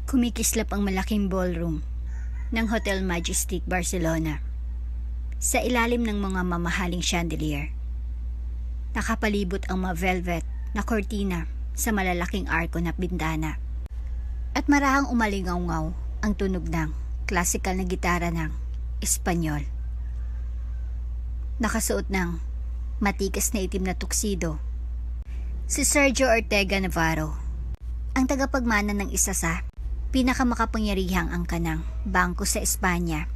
Kumikislap ang malaking ballroom ng Hotel Majestic Barcelona sa ilalim ng mga mamahaling chandelier. Nakapalibot ang mga velvet na kortina sa malalaking arko na bintana. At marahang umalingaw-ngaw ang tunog ng klasikal na gitara ng Espanyol. Nakasuot ng matikas na itim na tuxedo si Sergio Ortega Navarro, ang tagapagmana ng isa sa pinakamakapangyarihang angka ng bangko sa Espanya,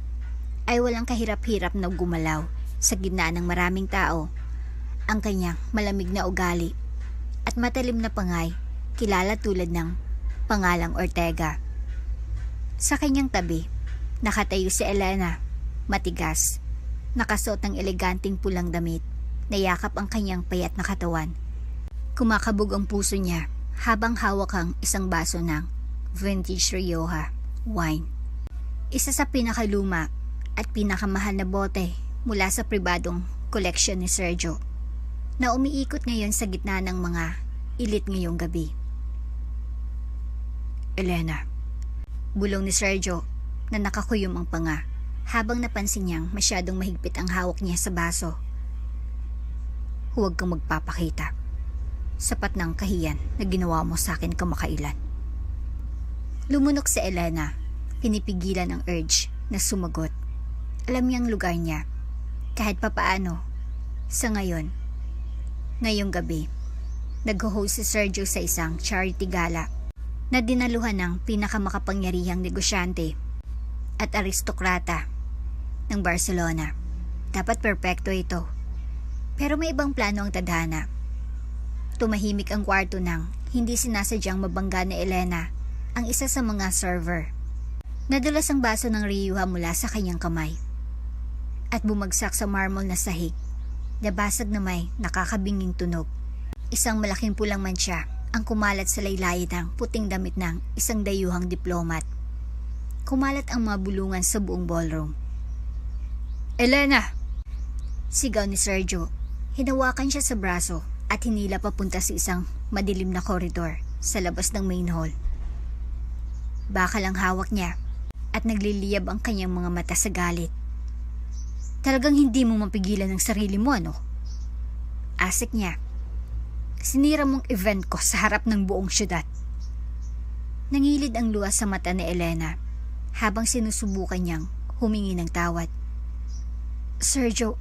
ay walang kahirap-hirap na gumalaw sa gitna ng maraming tao. Ang kanyang malamig na ugali at matalim na pangay, kilala tulad ng pangalang Ortega. Sa kanyang tabi, nakatayo si Elena, matigas, nakasuot ng eleganteng pulang damit, nayakap ang kanyang payat na katawan. Kumakabog ang puso niya habang hawak ang isang baso ng vintage Rioja wine. Isa sa pinakaluma at pinakamahal na bote mula sa pribadong koleksyon ni Sergio, na umiikot ngayon sa gitna ng mga ilit ngayong gabi. Elena, bulong ni Sergio na nakakuyom ang panga habang napansin niyang masyadong mahigpit ang hawak niya sa baso. Huwag kang magpapakita. Sapat ng kahiyan na ginawa mo sa akin kamakailan. Lumunok si Elena, pinipigilan ang urge na sumagot. Alam niyang lugar niya, kahit papaano. Sa ngayong gabi, nag-host si Sergio sa isang charity gala na dinaluhan ng pinakamakapangyarihang negosyante at aristokrata ng Barcelona. Dapat perpekto ito. Pero may ibang plano ang tadhana. Tumahimik ang kwarto nang hindi sinasadyang mabangga ni Elena ang isa sa mga server. Nadulas ang baso ng Rioja mula sa kanyang kamay at bumagsak sa marmol na sahig. Nabasag na may nakakabinging tunog. Isang malaking pulang mantsa ang kumalat sa laylayin ng puting damit ng isang dayuhang diplomat. Kumalat ang mga bulungan sa buong ballroom. Elena! Sigaw ni Sergio. Hinawakan siya sa braso at hinila papunta sa isang madilim na koridor sa labas ng main hall. Bakal ang hawak niya at nagliliyab ang kanyang mga mata sa galit. Talagang hindi mo mapigilan ang sarili mo, ano? Asik niya. Sinira mong event ko sa harap ng buong syudad. Nangilid ang luha sa mata ni Elena habang sinusubukan niyang humingi ng tawad. Sergio,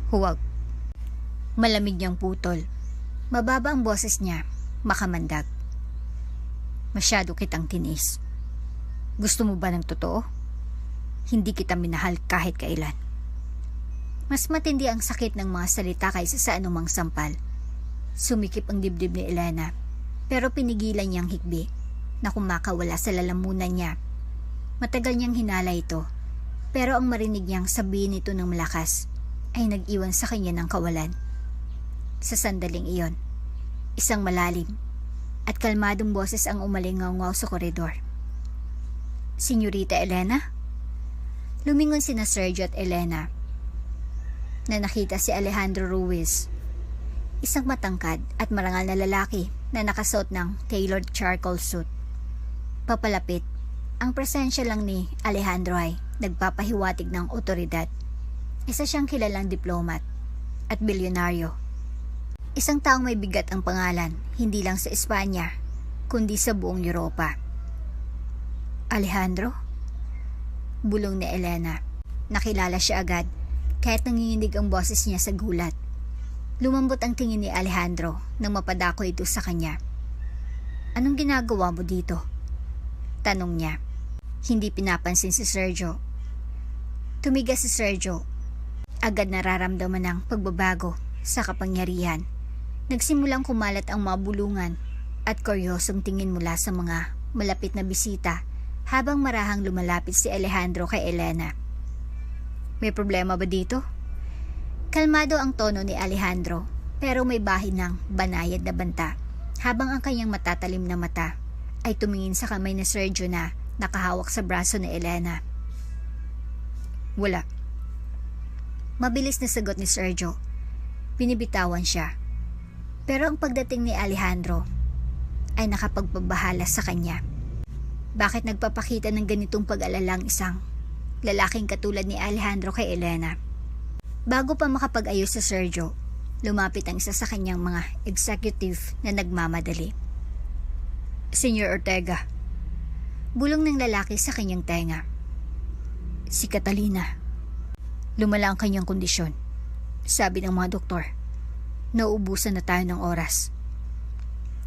huwag. Malamig niyang putol. Mababa ang boses niya, makamandag. Masyado kitang tinis. Gusto mo ba ng totoo? Hindi kita minahal kahit kailan. Mas matindi ang sakit ng mga salita kaysa sa anumang sampal. Sumikip ang dibdib ni Elena, pero pinigilan niyang hikbi na kumakawala sa lalamunan niya. Matagal niyang hinala ito, pero ang marinig niyang sabihin ito ng malakas ay nag-iwan sa kanya ng kawalan. Sa sandaling iyon, isang malalim at kalmadong boses ang umalingaw-ngaw sa koridor. Senyorita Elena? Lumingon sina Sergio at Elena na nakita si Alejandro Ruiz, isang matangkad at marangal na lalaki na nakasuot ng tailored charcoal suit. Papalapit, ang presensya lang ni Alejandro ay nagpapahiwatig ng otoridad. Isa siyang kilalang diplomat at bilyonaryo. Isang taong may bigat ang pangalan, hindi lang sa Espanya, kundi sa buong Europa. Alejandro? Bulong ni Elena. Nakilala siya agad, kahit nanginginig ang boses niya sa gulat. Lumambot ang tingin ni Alejandro nang mapadako ito sa kanya. Anong ginagawa mo dito? Tanong niya. Hindi pinapansin si Sergio. Tumigas si Sergio. Agad nararamdaman ng pagbabago sa kapangyarihan. Nagsimulang kumalat ang mga bulungan at kuryosong tingin mula sa mga malapit na bisita habang marahang lumalapit si Alejandro kay Elena. May problema ba dito? Kalmado ang tono ni Alejandro, pero may bahid ng banayad na banta habang ang kanyang matatalim na mata ay tumingin sa kamay ni Sergio na nakahawak sa braso ni Elena. Wala. Mabilis na sagot ni Sergio. Binibitawan siya. Pero ang pagdating ni Alejandro ay nakapagpabahala sa kanya. Bakit nagpapakita ng ganitong pag-alala ang isang lalaking katulad ni Alejandro kay Elena? Bago pa makapag-ayos sa Sergio, lumapit ang isa sa kanyang mga executive na nagmamadali. Senyor Ortega, bulong ng lalaki sa kanyang tenga. Si Catalina. Lumala ang kanyang kondisyon, sabi ng mga doktor. Nauubusan na tayo ng oras.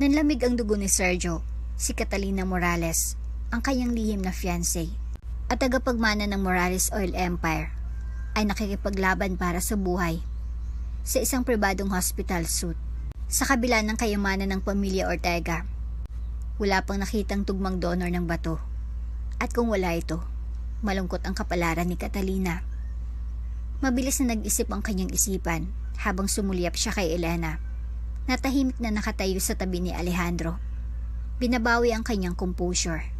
Nanlamig ang dugo ni Sergio. Si Catalina Morales, ang kanyang lihim na fiancé at tagapagmana ng Morales Oil Empire, ay nakikipaglaban para sa buhay sa isang pribadong hospital suit. Sa kabila ng kayamanan ng pamilya Ortega, wala pang nakitang tugmang donor ng bato. At kung wala ito, malungkot ang kapalaran ni Catalina. Mabilis na nag-isip ang kanyang isipan habang sumulyap siya kay Elena, na tahimik na nakatayo sa tabi ni Alejandro. Binabawi ang kanyang composure.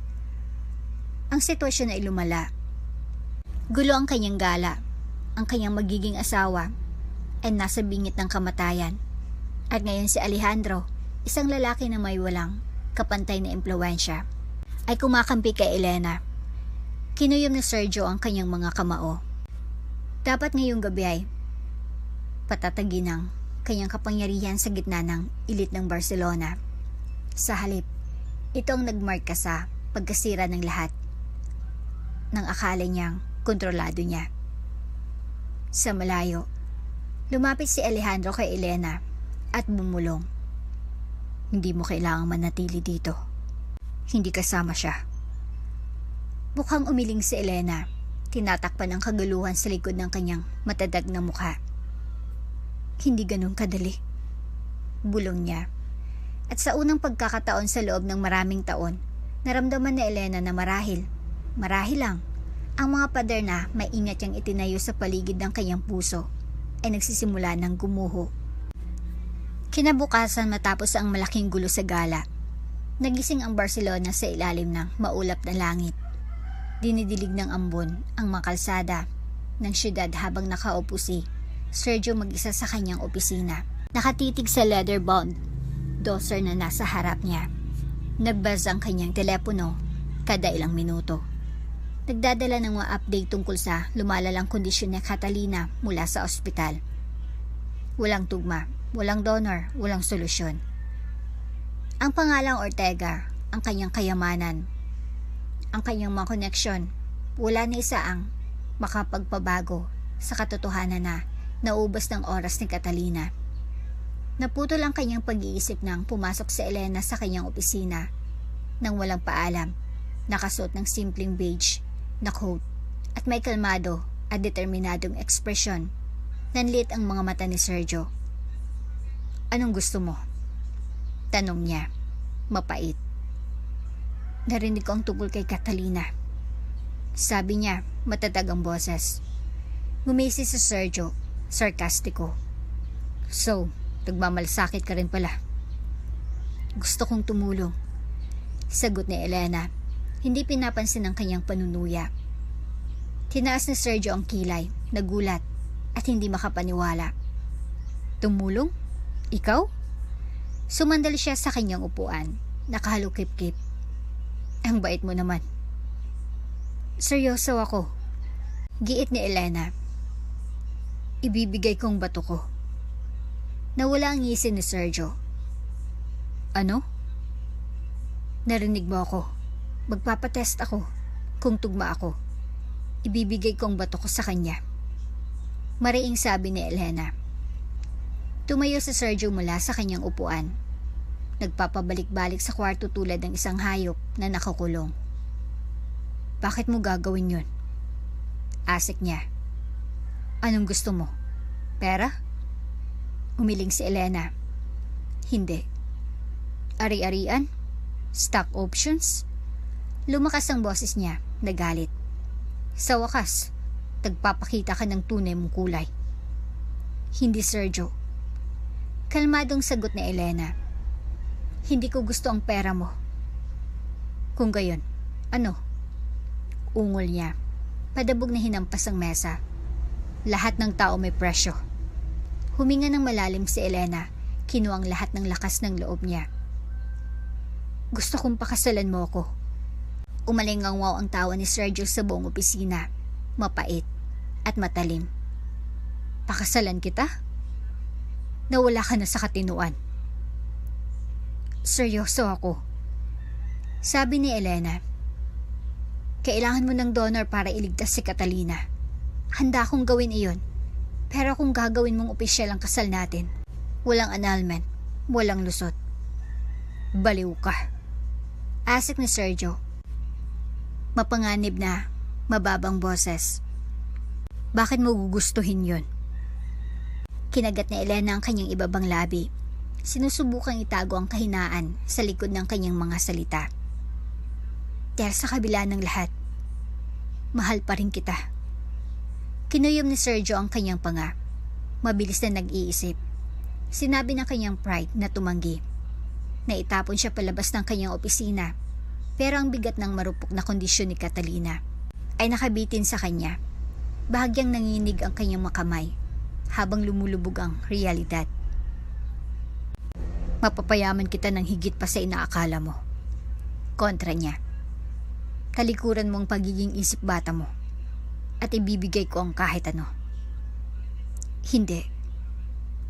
Ang sitwasyon ay lumala. Gulo ang kanyang gala. Ang kanyang magiging asawa ay nasa bingit ng kamatayan. At ngayon si Alejandro, isang lalaki na may walang kapantay na impluwensya, ay kumakampi kay Elena. Kinuyom ni Sergio ang kanyang mga kamao. Dapat ngayong gabi ay patatagin ang kanyang kapangyarihan sa gitna ng elite ng Barcelona. Sa halip, ito ang nagmarka sa pagkasira ng lahat ng akala niyang kontrolado niya. Sa malayo, lumapit si Alejandro kay Elena at bumulong. Hindi mo kailangang manatili dito. Hindi kasama siya. Mukhang umiling si Elena. Tinatakpan ang kaguluhan sa likod ng kanyang matadag na mukha. Hindi ganun kadali, bulong niya. At sa unang pagkakataon sa loob ng maraming taon, naramdaman ni Elena na marahil lang, ang mga pader na maingat niyang itinayo sa paligid ng kanyang puso ay nagsisimula ng gumuho. Kinabukasan, matapos ang malaking gulo sa gala, nagising ang Barcelona sa ilalim ng maulap na langit. Dinidilig ng ambon ang mga kalsada ng syudad habang nakaupo si Sergio mag-isa sa kanyang opisina. Nakatitig sa leather-bound doser na nasa harap niya. Nagbuzz ang kanyang telepono kada ilang minuto. Nagdadala ng mga update tungkol sa lumalalang kondisyon ni Catalina mula sa ospital. Walang tugma, walang donor, walang solusyon. Ang pangalang Ortega, ang kanyang kayamanan, ang kanyang mga koneksyon, wala na isa ang makapagpabago sa katotohanan na naubos ng oras ni Catalina. Naputol ang kanyang pag-iisip nang pumasok si Elena sa kanyang opisina nang walang paalam, nakasuot ng simpleng beige na coat at may kalmado at determinadong ekspresyon. Nanlit ang mga mata ni Sergio. Anong gusto mo? Tanong niya, mapait. Narinig ko ang tungkol kay Catalina. Sabi niya, matatag ang boses. Ngumisi si Sergio, sarkastiko. So, nagmamalasakit ka rin pala. Gusto kong tumulong. Sagot ni Elena, hindi pinapansin ang kanyang panunuya. Tinaas ni Sergio ang kilay, nagulat, at hindi makapaniwala. Tumulong? Ikaw? Sumandal siya sa kanyang upuan, nakahalukip-kip. Ang bait mo naman. Seryoso ako. Giit ni Elena. Ibibigay kong bato ko. Nawala ang ngisi ni Sergio. Ano? Narinig mo ako. Magpapatest ako. Kung tugma ako, ibibigay kong bato ko sa kanya. Mariing sabi ni Elena. Tumayo si Sergio mula sa kanyang upuan. Nagpapabalik-balik sa kwarto tulad ng isang hayop na nakakulong. Bakit mo gagawin yun? Asik niya. Anong gusto mo? Pera? Umiling si Elena. Hindi. Ari-arian? Stock options? Lumakas ang boses niya, nagalit. Sa wakas, nagpapakita ka ng tunay mong kulay. Hindi, Sergio. Kalmadong sagot ni Elena. Hindi ko gusto ang pera mo. Kung gayon, ano? Ungol niya. Padabog na hinampas ang mesa. Lahat ng tao may presyo. Huminga ng malalim si Elena. Kinuha ang lahat ng lakas ng loob niya. Gusto kong pakasalan mo ko. Umalingaw ang tawa ni Sergio sa buong opisina. Mapait at matalim. Pakasalan kita? Nawala ka na sa katinuan. Seryoso ako. Sabi ni Elena. Kailangan mo ng donor para iligtas si Catalina. Handa akong gawin iyon. Pero kung gagawin mong opisyal ang kasal natin, walang annulment, walang lusot. Baliw ka. Asik ni Sergio. Mapanganib na, mababang boses. Bakit mo gugustuhin yon? Kinagat ni Elena ang kanyang ibabang labi. Sinusubukang itago ang kahinaan sa likod ng kanyang mga salita. Dahil sa kabila ng lahat, mahal pa rin kita. Kinuyom ni Sergio ang kanyang panga. Mabilis na nag-iisip. Sinabi ng kanyang pride na tumanggi. Naitapon siya palabas ng kanyang opisina. Pero ang bigat ng marupok na kondisyon ni Catalina ay nakabitin sa kanya. Bahagyang nanginig ang kanyang makamay habang lumulubog ang realidad. Mapapayaman kita ng higit pa sa inaakala mo. Kontra niya. Talikuran mo ang pagiging isip bata mo at ibibigay ko ang kahit ano. Hindi.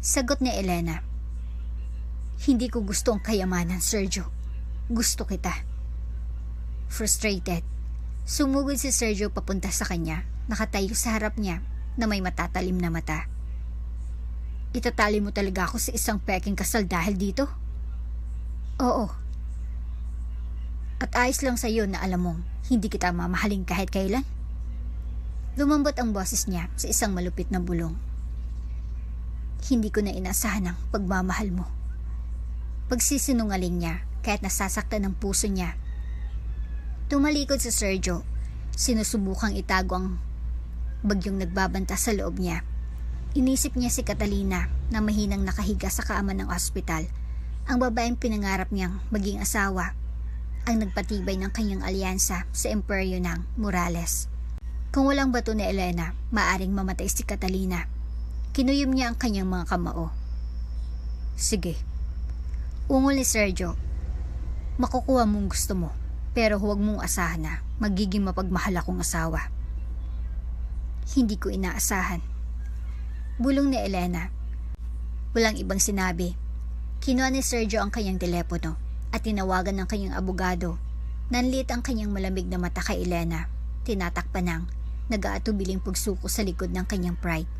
Sagot ni Elena. Hindi ko gusto ang kayamanan, Sergio. Gusto kita. Frustrated, sumugod si Sergio papunta sa kanya, nakatayo sa harap niya na may matatalim na mata. Itatali mo talaga ako sa isang peking kasal dahil dito? Oo. At ayos lang sa iyo na alam mong hindi kita mamahaling kahit kailan? Lumambot ang boses niya sa isang malupit na bulong. Hindi ko na inasahan ang pagmamahal mo. Pagsisinungaling niya kahit nasasaktan ang puso niya. Tumalikod si Sergio, sinusubukang itago ang bagyong nagbabanta sa loob niya. Inisip niya si Catalina na mahinang nakahiga sa kama ng ospital, ang babaeng pinangarap niyang maging asawa, ang nagpatibay ng kanyang alyansa sa imperyo ng Morales. Kung walang bato ni Elena, maaring mamatay si Catalina. Kinuyom niya ang kanyang mga kamao. Sige. Ungol ni Sergio. Makukuha mong gusto mo, pero huwag mong asahan na magiging mapagmahal akong asawa. Hindi ko inaasahan. Bulong ni Elena. Walang ibang sinabi. Kinuha ni Sergio ang kanyang telepono at tinawagan ng kanyang abogado. Nanliit ang kanyang malamig na mata kay Elena. Tinatakpan ng nag-aatubiling pagsuko sa likod ng kanyang pride.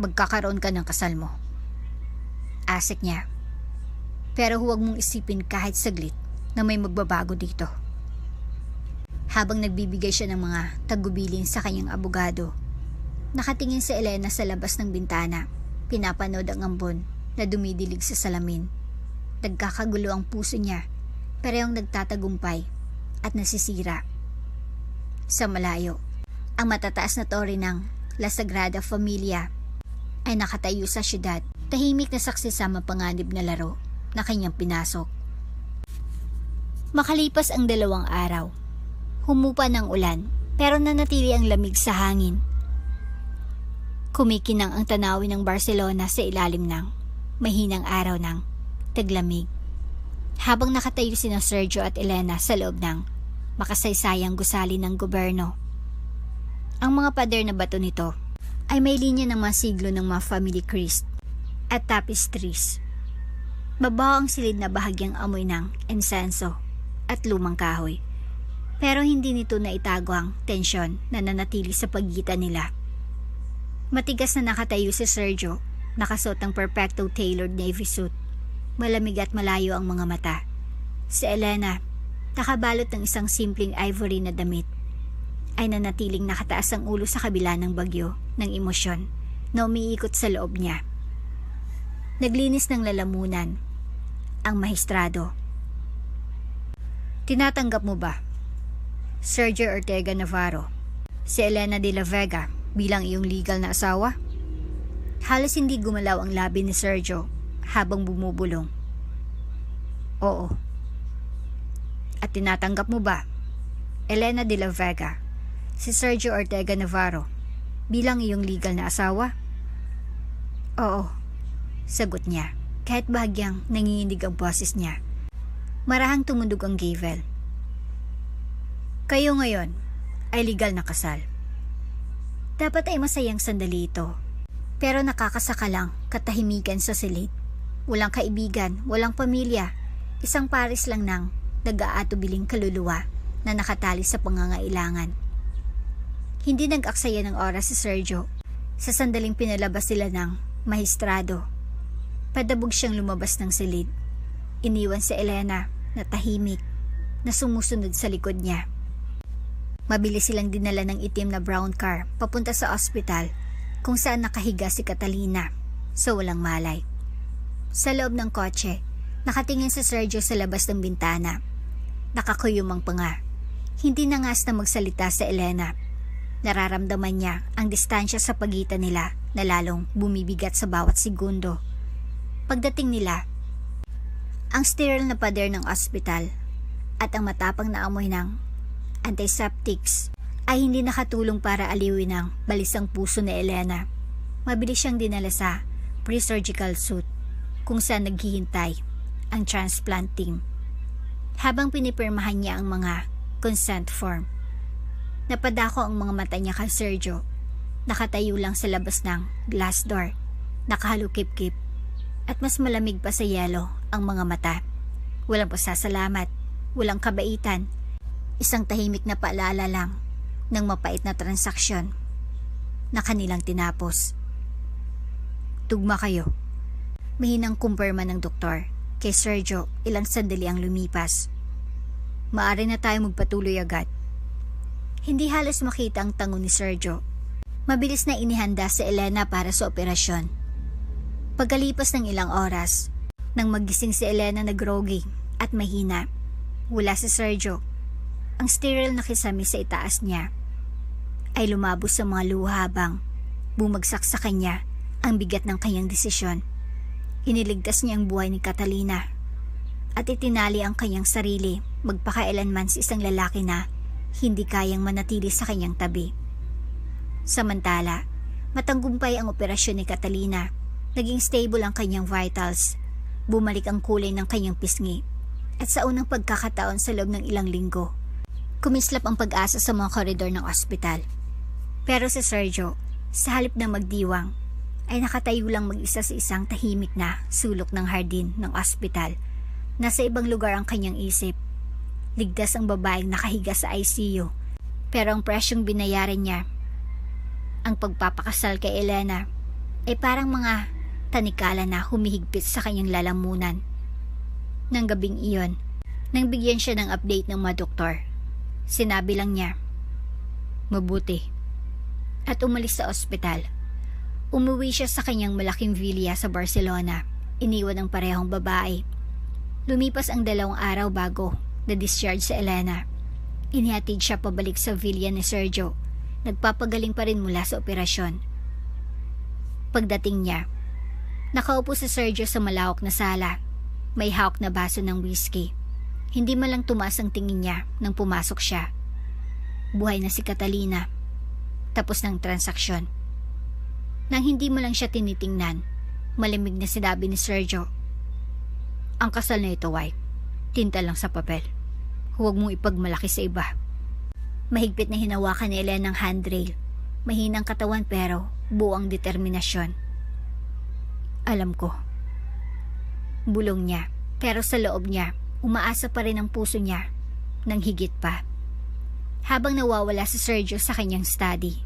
Magkakaroon ka ng kasal mo. Asik niya. Pero huwag mong isipin kahit saglit na may magbabago dito. Habang nagbibigay siya ng mga tagubilin sa kanyang abogado, nakatingin si Elena sa labas ng bintana, pinapanood ang ambon na dumidilig sa salamin. Nagkakagulo ang puso niya, parehong nagtatagumpay at nasisira. Sa malayo, ang matataas na tore ng La Sagrada Familia ay nakatayo sa syudad, tahimik na saksi sa mapanganib na laro na kanyang pinasok. Makalipas ang 2 araw, humupa ng ulan pero nanatili ang lamig sa hangin. Kumikinang ang tanawin ng Barcelona sa ilalim ng mahinang araw ng taglamig. Habang nakatayo sina Sergio at Elena sa loob ng makasaysayang gusali ng gobyerno. Ang mga pader na bato nito ay may linya ng mga siglo ng mga family crest at tapestries. Mabaho ang silid na bahagyang amoy ng insenso at lumang kahoy. Pero hindi nito naitago ang tensyon na nanatili sa pagitan nila. Matigas na nakatayo si Sergio, nakasuot ang perfecto tailored navy suit. Malamig at malayo ang mga mata. Si Elena, nakabalot ng isang simpleng ivory na damit, ay nanatiling nakataas ang ulo sa kabila ng bagyo ng emosyon na umiikot sa loob niya. Naglinis ng lalamunan ang maestrado. Tinatanggap mo ba, Sergio Ortega Navarro, si Elena de la Vega bilang iyong legal na asawa? Halos hindi gumalaw ang labi ni Sergio habang bumubulong. Oo. At tinatanggap mo ba, Elena de la Vega, si Sergio Ortega Navarro bilang iyong legal na asawa? Oo, sagot niya kahit bahagyang nanginginig ang boses niya. Marahang tumundog ang gavel. Kayo ngayon ay legal na kasal. Dapat ay masayang sandali ito. Pero nakakasaka lang katahimikan sa silid. Walang kaibigan, walang pamilya. Isang pares lang ng nag-aatubiling kaluluwa na nakatali sa pangangailangan. Hindi nag-aksaya ng oras si Sergio. Sa sandaling pinalabas sila ng mahistrado. Padabog siyang lumabas ng silid. Iniwan si Elena na tahimik na sumusunod sa likod niya. Mabilis silang dinala ng itim na brown car papunta sa ospital kung saan nakahiga si Catalina sa walang malay. Sa loob ng kotse, nakatingin si Sergio sa labas ng bintana. Nakakuyom ang panga. Hindi nangas na magsalita sa Elena. Nararamdaman niya ang distansya sa pagitan nila na lalong bumibigat sa bawat segundo. Pagdating nila, ang sterile na pader ng ospital at ang matapang na amoy ng antiseptics ay hindi nakatulong para aliwin ang balisang puso ni Elena. Mabilis siyang dinala sa pre-surgical suite kung saan naghihintay ang transplant team. Habang pinipirmahan niya ang mga consent form, napadako ang mga mata niya kay Sergio. Nakatayo lang sa labas ng glass door, nakahalukip-kip at mas malamig pa sa yelo ang mga mata. Walang pasasalamat, walang kabaitan, isang tahimik na paalala lang ng mapait na transaksyon na kanilang tinapos. Tugma kayo. Mahinang kumpirma ng doktor kay Sergio ilang sandali ang lumipas. Maaari na tayo magpatuloy agad. Hindi halos makita ang tango ni Sergio. Mabilis na inihanda si Elena para sa operasyon. Pagkalipas ng ilang oras, nang magising si Elena na groggy at mahina, wala si Sergio. Ang sterile na kisame sa itaas niya ay lumabos sa mga luha habang bumagsak sa kanya ang bigat ng kanyang desisyon. Iniligtas niya ang buhay ni Catalina at itinali ang kanyang sarili magpakailanman sa isang lalaki na hindi kayang manatili sa kanyang tabi. Samantala, matanggumpay ang operasyon ni Catalina. Naging stable ang kanyang vitals. Bumalik ang kulay ng kanyang pisngi. At sa unang pagkakataon sa loob ng ilang linggo, kumislap ang pag-asa sa mga koridor ng ospital. Pero si Sergio, sa halip na magdiwang, ay nakatayo lang mag-isa sa isang tahimik na sulok ng hardin ng ospital. Nasa ibang lugar ang kanyang isip. Ligtas ang babaeng nakahiga sa ICU. Pero ang presyong binayaran niya, ang pagpapakasal kay Elena, ay parang mga tanikala na humihigpit sa kanyang lalamunan. Nang gabing iyon, nang bigyan siya ng update ng mga doktor, sinabi lang niya, "Mabuti." At umalis sa ospital. Umuwi siya sa kanyang malaking villa sa Barcelona. Iniwan ang parehong babae. Lumipas ang 2 araw bago na-discharge sa Elena. Inihatid siya pabalik sa villa ni Sergio. Nagpapagaling pa rin mula sa operasyon. Pagdating niya, nakaupo si Sergio sa malawak na sala. May hawak na baso ng whiskey. Hindi man lang tumaas ang tingin niya nang pumasok siya. Buhay na si Catalina. Tapos ng transaksyon. Nang hindi mo lang siya tinitingnan, malamig na sinabi ni Sergio, "Ang kasal na ito, wife, tinta lang sa papel. Huwag mong ipagmalaki sa iba." Mahigpit na hinawakan ni Elena ang handrail. Mahinang katawan pero buong determinasyon. "Alam ko." Bulong niya, pero sa loob niya, umaasa pa rin ang puso niya ng higit pa. Habang nawawala si Sergio sa kanyang study,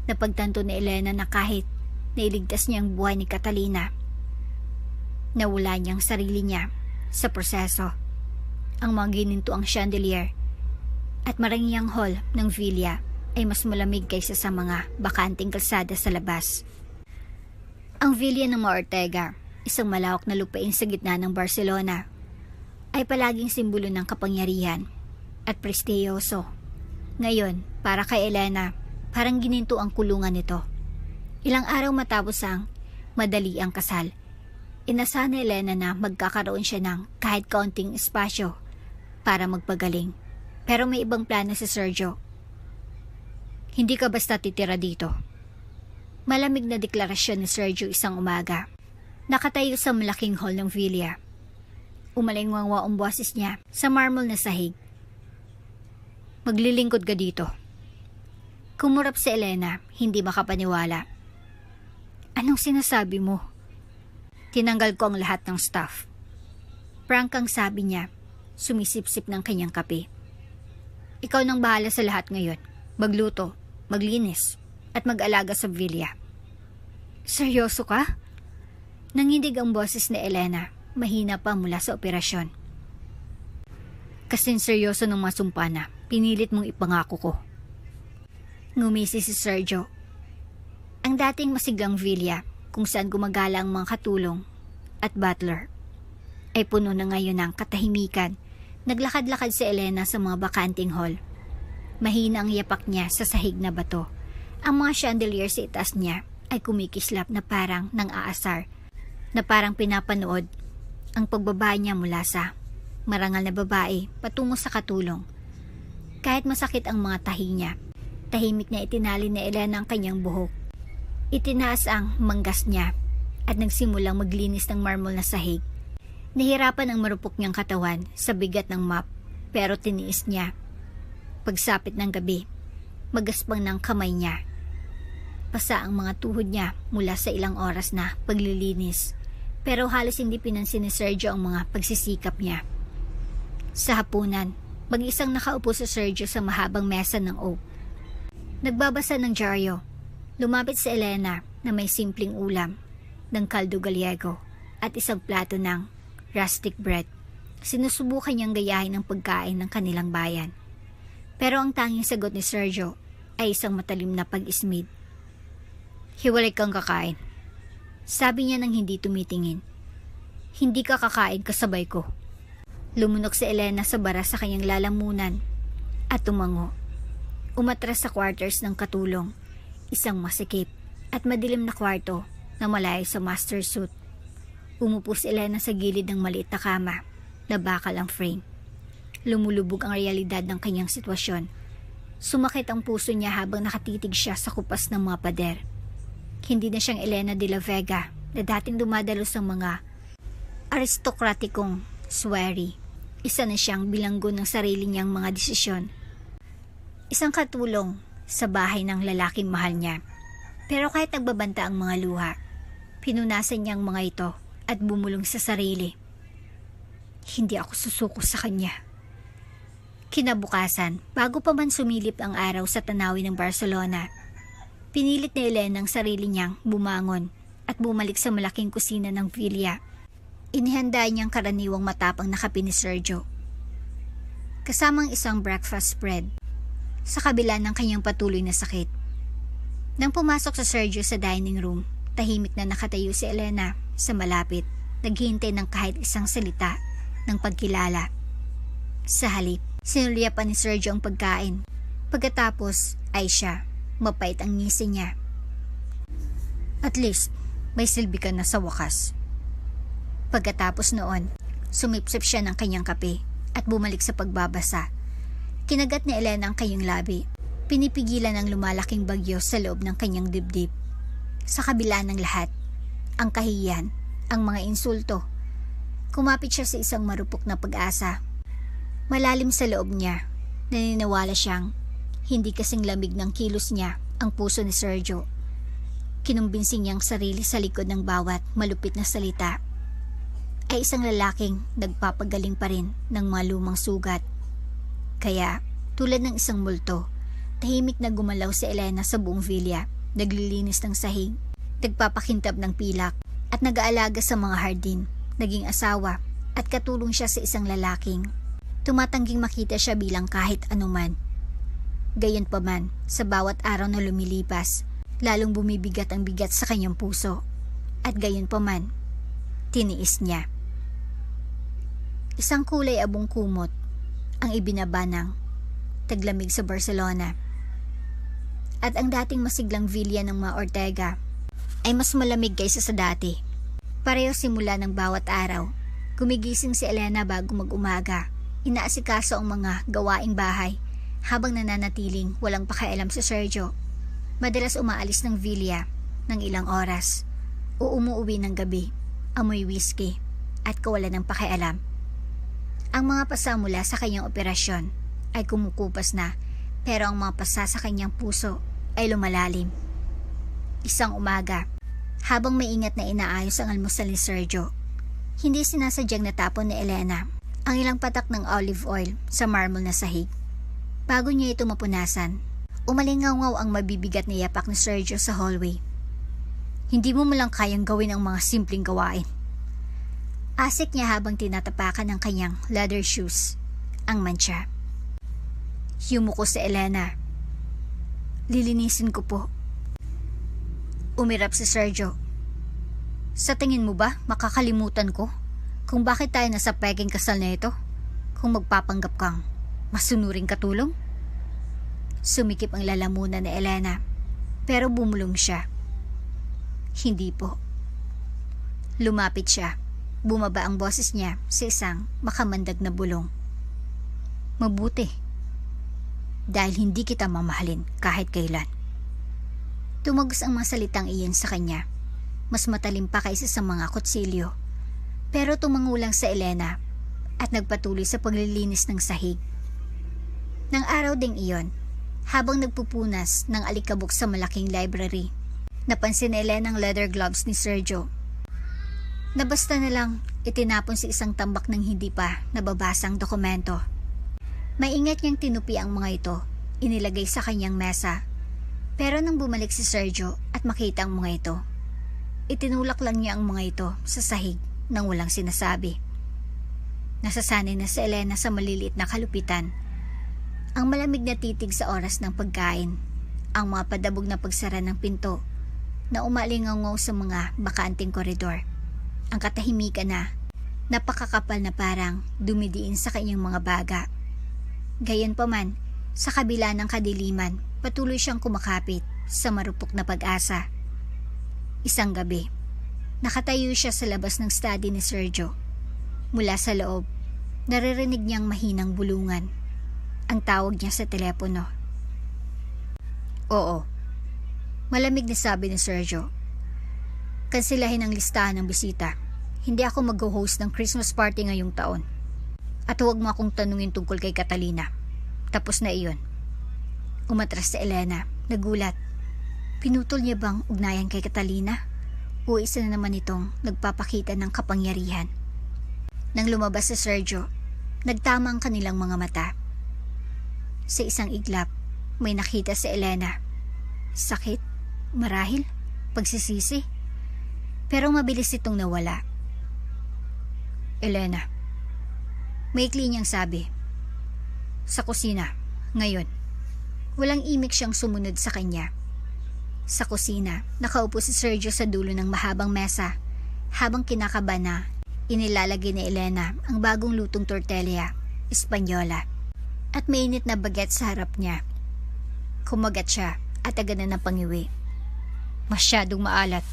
napagtanto ni Elena na kahit nailigtas niya ang buhay ni Catalina, nawala niyang sarili niya sa proseso. Ang mga ginintuang chandelier at marangyang hall ng villa ay mas malamig kaysa sa mga bakanting kalsada sa labas. Ang villa ng mga Ortega, isang malawak na lupain sa gitna ng Barcelona, ay palaging simbolo ng kapangyarihan at prestiyoso. Ngayon, para kay Elena, parang gininto ang kulungan nito. Ilang araw matapos ang madali ang kasal, inasa ni Elena na magkakaroon siya ng kahit kaunting espasyo para magpagaling. Pero may ibang plano si Sergio. "Hindi ka basta titira dito." Malamig na deklarasyon ni Sergio isang umaga. Nakatayo sa malaking hall ng villa. Umalingwangwa ang boses niya sa marble na sahig. Maglilingkod ka dito. Kumurap si Elena, hindi makapaniwala. Anong sinasabi mo? Tinanggal ko ang lahat ng staff. Prank ang sabi niya, sumisip-sip ng kanyang kape. Ikaw nang bahala sa lahat ngayon. Magluto, maglinis, at mag-alaga sa villa. Seryoso ka? Nangindig ang boses ni Elena, mahina pa mula sa operasyon. Kasing seryoso ng masumpa na, pinilit mong ipangako ko. Ngumisi si Sergio. Ang dating masiglang villa, kung saan gumagala ang mga katulong at butler, ay puno na ngayon ng katahimikan. Naglakad-lakad si Elena sa mga bakanting hall. Mahina ang yapak niya sa sahig na bato. Ang mga chandelier sa itaas niya ay kumikislap na parang nang-aasar, na parang pinapanood ang pagbaba niya mula sa marangal na babae patungo sa katulong. Kahit masakit ang mga tahi niya, tahimik na itinali ni Elena ang kanyang buhok. Itinaas ang manggas niya at nagsimulang maglinis ng marble na sahig. Nahirapan ang marupok niyang katawan sa bigat ng mop, pero tiniis niya. Pagsapit ng gabi, magaspang ng kamay niya. Pasa ang mga tuhod niya mula sa ilang oras na paglilinis, pero halos hindi pinansin ni Sergio ang mga pagsisikap niya. Sa hapunan, mag-isang nakaupo si Sergio sa mahabang mesa ng oak. Nagbabasa ng dyaryo. Lumapit si Elena na may simpleng ulam ng kaldo gallego at isang plato ng rustic bread. Sinusubukan niyang gayahin ang pagkain ng kanilang bayan. Pero ang tanging sagot ni Sergio ay isang matalim na pag-ismid. Hiwalay kang kakain. Sabi niya nang hindi tumitingin. Hindi ka kakain kasabay ko. Lumunok si Elena sa bara sa kanyang lalamunan at tumango. Umatras sa quarters ng katulong. Isang masikip at madilim na kwarto na malayo sa master suite. Umupo si Elena sa gilid ng maliit na kama na bakal ang frame. Lumulubog ang realidad ng kanyang sitwasyon. Sumakit ang puso niya habang nakatitig siya sa kupas ng mga pader. Hindi na siyang Elena de la Vega na dating dumadalo sa mga aristokratikong swery. Isa na siyang bilanggo ng sarili niyang mga desisyon. Isang katulong sa bahay ng lalaking mahal niya. Pero kahit nagbabanta ang mga luha, pinunasan niya ang mga ito at bumulong sa sarili. Hindi ako susuko sa kanya. Kinabukasan, bago pa man sumilip ang araw sa tanawin ng Barcelona, pinilit ni Elena ang sarili niyang bumangon at bumalik sa malaking kusina ng villa. Inihanda niyang karaniwang matapang na kape ni Sergio, kasamang isang breakfast spread, sa kabila ng kanyang patuloy na sakit. Nang pumasok sa Sergio sa dining room, tahimik na nakatayo si Elena sa malapit, naghihintay ng kahit isang salita ng pagkilala. Sa halip, sinulyapan ni Sergio ang pagkain. Pagkatapos ay siya, mapait ang ngisi niya. At least, may silbi ka na sa wakas. Pagkatapos noon, sumipsip siya ng kanyang kape at bumalik sa pagbabasa. Kinagat ni Elena ang kanyang labi. Pinipigilan ang lumalaking bagyo sa loob ng kanyang dibdib. Sa kabila ng lahat, ang kahiyan, ang mga insulto. Kumapit siya sa isang marupok na pag-asa. Malalim sa loob niya, naniniwala siyang hindi kasing lamig ng kilos niya ang puso ni Sergio. Kinumbinsi niyang sarili sa likod ng bawat malupit na salita ay isang lalaking nagpapagaling pa rin ng mga lumang sugat. Kaya, tulad ng isang multo, tahimik na gumalaw si Elena sa buong villa, naglilinis ng sahig, nagpapakintab ng pilak, at nag-aalaga sa mga hardin. Naging asawa at katulong siya sa isang lalaking tumatangging makita siya bilang kahit anuman. Gayunpaman, sa bawat araw na lumilipas, lalong bumibigat ang bigat sa kanyang puso. At gayunpaman, tiniis niya. Isang kulay abong kumot ang ibinaba ng taglamig sa Barcelona. At ang dating masiglang villa ng mga Ortega ay mas malamig kaysa sa dati. Pareho simula ng bawat araw. Gumigising si Elena bago mag-umaga. Inaasikaso ang mga gawaing bahay habang nananatiling walang pakialam si Sergio. Madalas umaalis ng villa ng ilang oras o umuuwi ng gabi, amoy whiskey at kawalan ng pakialam. Ang mga pasa mula sa kanyang operasyon ay kumukupas na, pero ang mga pasa sa kanyang puso ay lumalalim. Isang umaga, habang maingat na inaayos ang almusal ni Sergio, hindi sinasadyang natapon ni Elena ang ilang patak ng olive oil sa marble na sahig. Bago niya ito mapunasan, umalingaw ang mabibigat na yapak ni Sergio sa hallway. Hindi mo lang kayang gawin ang mga simpleng gawain. Asik niya habang tinatapakan ng kanyang leather shoes ang mantsa. Yumuko si Elena. Lilinisin ko po. Umirap si Sergio. Sa tingin mo ba makakalimutan ko kung bakit tayo nasa peking kasal na ito? Kung magpapanggap kang masunuring katulong? Sumikip ang lalamunan ni Elena, pero bumulong siya. Hindi po. Lumapit siya. Bumaba ang boses niya sa isang makamandag na bulong. Mabuti. Dahil hindi kita mamahalin kahit kailan. Tumagos ang mga salitang iyon sa kanya. Mas matalim pa kaysa sa mga kutsilyo. Pero tumangulang sa Elena at nagpatuloy sa paglilinis ng sahig. Nang araw ding iyon, habang nagpupunas ng alikabok sa malaking library, napansin ni Elena ang leather gloves ni Sergio na basta na lang itinapon sa isang tambak ng hindi pa nababasang dokumento. Maingat niyang tinupi ang mga ito, inilagay sa kanyang mesa. Pero nang bumalik si Sergio at makita ang mga ito, itinulak lang niya ang mga ito sa sahig nang walang sinasabi. Nasasanay na si Elena sa maliliit na kalupitan. Ang malamig na titig sa oras ng pagkain, ang mga padabog na pagsara ng pinto na umalingaw sa mga bakanting koridor, ang katahimikan na napakakapal na parang dumidiin sa kanyang mga baga. Gayunpaman, sa kabila ng kadiliman, patuloy siyang kumakapit sa marupok na pag-asa. Isang gabi, nakatayo siya sa labas ng study ni Sergio. Mula sa loob, naririnig niyang mahinang bulungan. Ang tawag niya sa telepono. Oo. Malamig na sabi ni Sergio. Kansilahin ang listahan ng bisita. Hindi ako mag-host ng Christmas party ngayong taon. At huwag mo akong tanungin tungkol kay Catalina. Tapos na iyon. Umatras si Elena, nagulat. Pinutol niya bang ugnayan kay Catalina? O isa na naman itong nagpapakita ng kapangyarihan? Nang lumabas si Sergio, nagtama ang kanilang mga mata. Sa isang iglap, may nakita si Elena. Sakit, marahil, pagsisisi. Pero mabilis itong nawala. Elena, maikli niyang sabi. Sa kusina, ngayon. Walang imik siyang sumunod sa kanya. Sa kusina, nakaupo si Sergio sa dulo ng mahabang mesa habang kinakaba na inilalagay ni Elena ang bagong lutong tortilla, Espanyola, at mainit na baguette sa harap niya. Kumagat siya at agad na ng pangiwi. Masyadong maalat.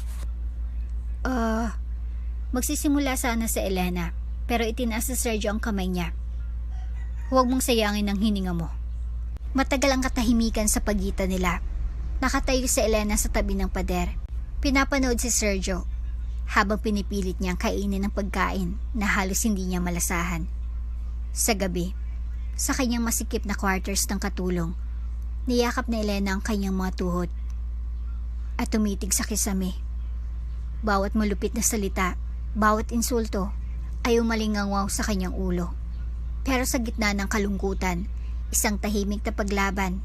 Magsisimula sana sa Elena, pero itinaas sa Sergio ang kamay niya. Huwag mong sayangin ang hininga mo. Matagal ang katahimikan sa pagitan nila. Nakatayo si Elena sa tabi ng pader. Pinapanood si Sergio habang pinipilit niyang kainin ang pagkain na halos hindi niya malasahan. Sa gabi, sa kanyang masikip na quarters ng katulong, niyakap ni Elena ang kanyang mga tuhod at tumitig sa kisame. Bawat malupit na salita, bawat insulto ay umalingaw sa kanyang ulo. Pero sa gitna ng kalungkutan, isang tahimik na paglaban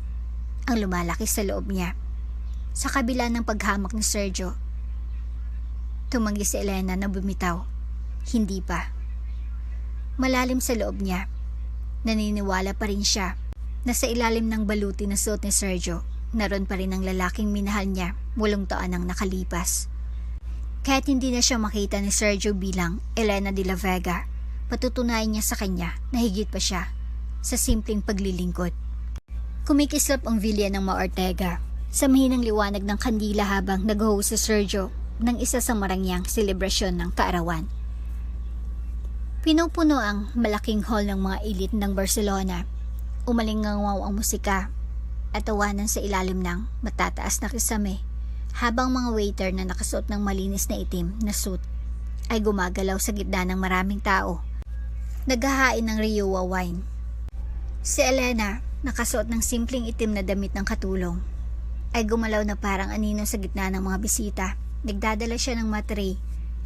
ang lumalaki sa loob niya. Sa kabila ng paghamak ni Sergio, tumanggi si Elena na bumitaw. Hindi pa. Malalim sa loob niya, naniniwala pa rin siya na sa ilalim ng baluti na suot ni Sergio, naroon pa rin ang lalaking minahal niya 8 taon ang nakalipas. Kahit hindi na siya makita ni Sergio bilang Elena de la Vega, patutunayan niya sa kanya na higit pa siya sa simpleng paglilingkod. Kumikislap ang vilya ng mga Ortega sa mahinang liwanag ng kandila habang nag-host si Sergio ng isa sa marangyang selebrasyon ng kaarawan. Pinupuno ang malaking hall ng mga elite ng Barcelona. Umalingaw ang musika at tawanan sa ilalim ng matataas na kisame habang mga waiter na nakasuot ng malinis na itim na suit ay gumagalaw sa gitna ng maraming tao. naghahain ng Riowa wine. Si Elena, nakasuot ng simpleng itim na damit ng katulong, ay gumalaw na parang anino sa gitna ng mga bisita. Nagdadala siya ng matray,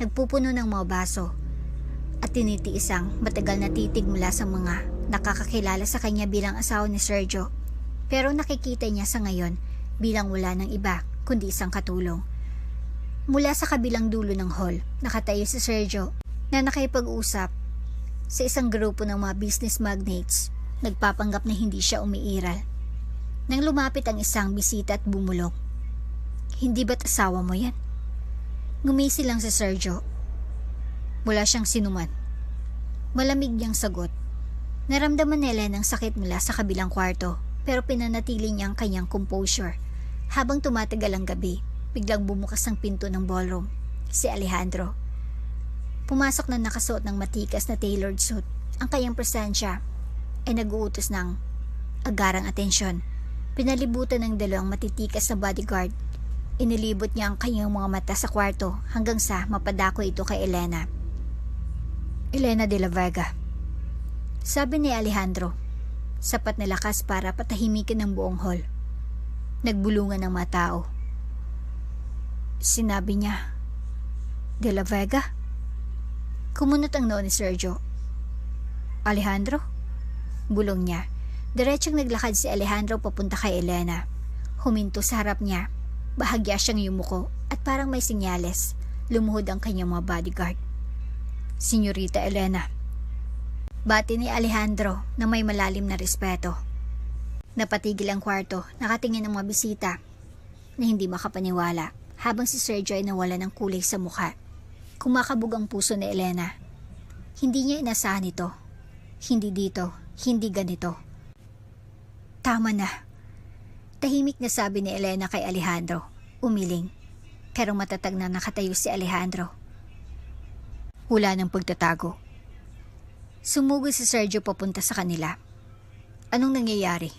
nagpupuno ng mga baso, at tinitiis ang matagal na titig mula sa mga nakakakilala sa kanya bilang asawa ni Sergio. Pero nakikita niya sa ngayon bilang wala ng iba kundi isang katulong. Mula sa kabilang dulo ng hall, nakatayo si Sergio na nakipag-usap sa isang grupo ng mga business magnates. Nagpapanggap na hindi siya umiiral. Nang lumapit ang isang bisita at bumulong, "Hindi ba't asawa mo yan?" Ngumisi lang si Sergio. Wala siyang sinuman. Malamig niyang sagot. Naramdaman ni Elena ang sakit mula sa kabilang kwarto, pero pinanatili niya ang kanyang composure. Habang tumatagal ang gabi, biglang bumukas ang pinto ng ballroom. Si Alejandro. Pumasok na nakasuot ng matikas na tailored suit. Ang kanyang presensya ay nag-uutos ng agarang atensyon. Pinalibutan ng dalawang matitikas na bodyguard. Inilibot niya ang kanyang mga mata sa kwarto hanggang sa mapadako ito kay Elena. "Elena de la Vega," sabi ni Alejandro, sapat na lakas para patahimikin ang buong hall. Nagbulungan ng mga tao. Sinabi niya, "De la Vega?" Kumunot ang noo ni Sergio. "Alejandro?" Bulong niya. Diretsong naglakad si Alejandro papunta kay Elena. Huminto sa harap niya. Bahagya siyang yumuko at parang may senyales. Lumuhod ang kanyang mga bodyguard. "Senyorita Elena." Bati ni Alejandro na may malalim na respeto. Napatigil ang kwarto, nakatingin ang mga bisita na hindi makapaniwala habang si Sergio ay nawala ng kulay sa mukha. Kumakabog ang puso ni Elena. Hindi niya inasahan ito. Hindi dito, hindi ganito. "Tama na." Tahimik na sabi ni Elena kay Alejandro, umiling. Pero matatag na nakatayo si Alejandro. Wala ng pagtatago. Sumugod si Sergio papunta sa kanila. "Anong nangyayari?"